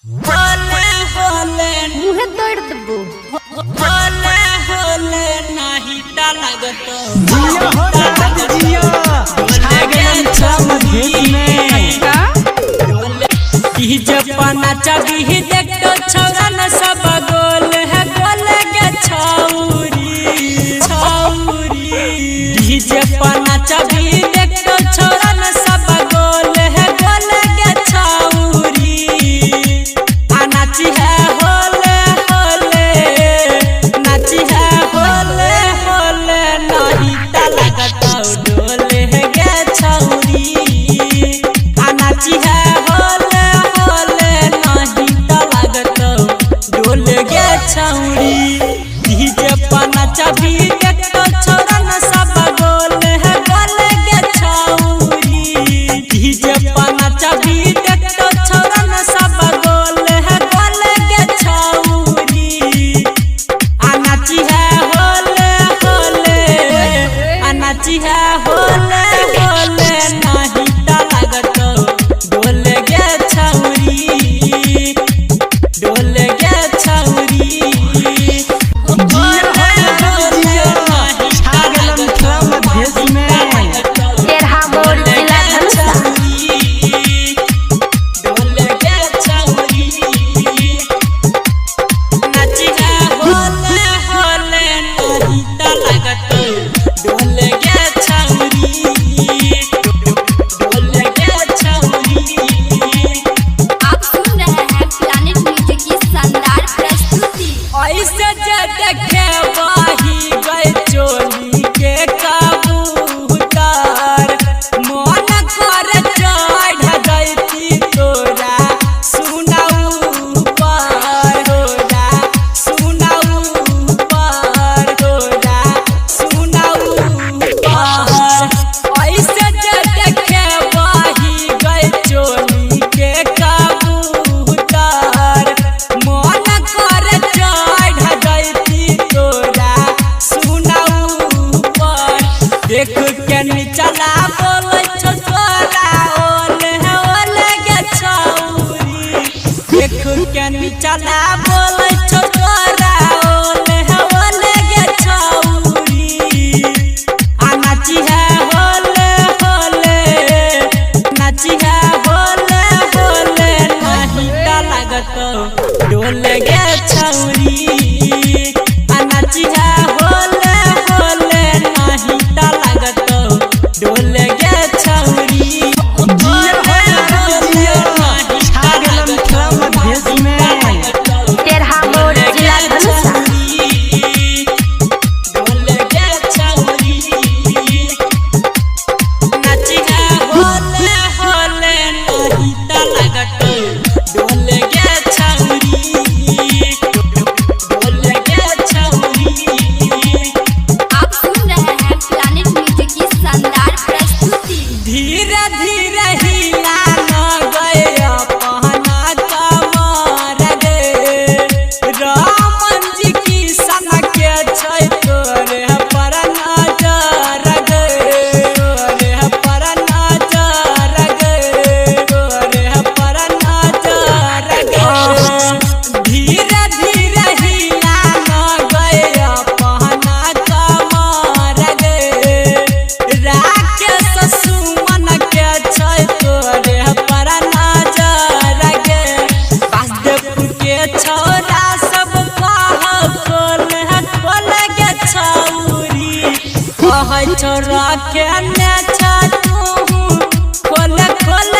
होले होले मुहे तोड़ दबो होले होले नाही ता लागत जिया हो राज जिया छागलन छम घेत में डीजे पाना चाबी देखतो छौरा न सब गोल है गोल के छौरी छौरी डीजे पाना चाबी देखतो छौरा न सब गोल है गोल के छौरी नाची है होले होले नाची है होले होले नहीं ता लगता डोले है गे छौरी नाची है होले होले नहीं ता लगता डोले गे छौरी डीजे पाना चाबी देखतो छौरा न सब गोल है गोल गे छौरी डीजे पाना चाबी देखतो छौरा न सब गोल है गोल गे छौरी नाची है होले होले नाची है होले होले नहीं ता लगतो डोले गे छौरी डोले गे छौरी जिया हो राज जिया छागलन छम घेत में तेरहा मोड़ जिला धनुषा डोले गे छौरी नाची है होले होले नहीं ता लगतो डोले गे छौरी डोले गे छौरी आप सुन रहे हैं प्लैनेट म्यूजिक की शानदार प्रस्तुति। ऐसे जे देखे वाही गए चोली के कबूतर मन कर चढ़ गई तोरा सुनाऊ पर तोरा सुनाऊ पर तोरा सुनाऊ पर ऐसे जे देखे वाही गए चोली के कबूतर मन कर चढ़ गई तोरा सुनाऊ पर देख के निचला बोलै छौ तोरा ओले है ओले गे छौरी देख के निचला बोलै छौ तोरा ओले है ओले गे छौरी नाची है होले होले नाची है होले होले नहीं ता लगतो डोले गे छौरी नाची है होले होले नहीं ता लगतो डोले गे छौरी जिया हो राज जिया छागलन छम घेत में तेरहा मोड़ जिला धनुषा डोले गे छौरी नाची है होले होले नहीं ता लगतो डोले गे छौरी डोले गे छौरी आप सुन रहे हैं प्लैनेट म्यूजिक की शानदार प्रस्तुति। धीरे धीरे हिला न गए अपना कमर गे रामन जी की सन के छै तोरे पर नजर गे तोरे पर नजर गे तोरे पर नजर गे धीरे धीरे हिला न गए अपना कमर गे राकेश सुमन के छै तोरे पर नजर गे वासुदेवपुर के छौरा सब कह खोल है खोल गे छौरी कह छौरा के ने छ तू खोल खोल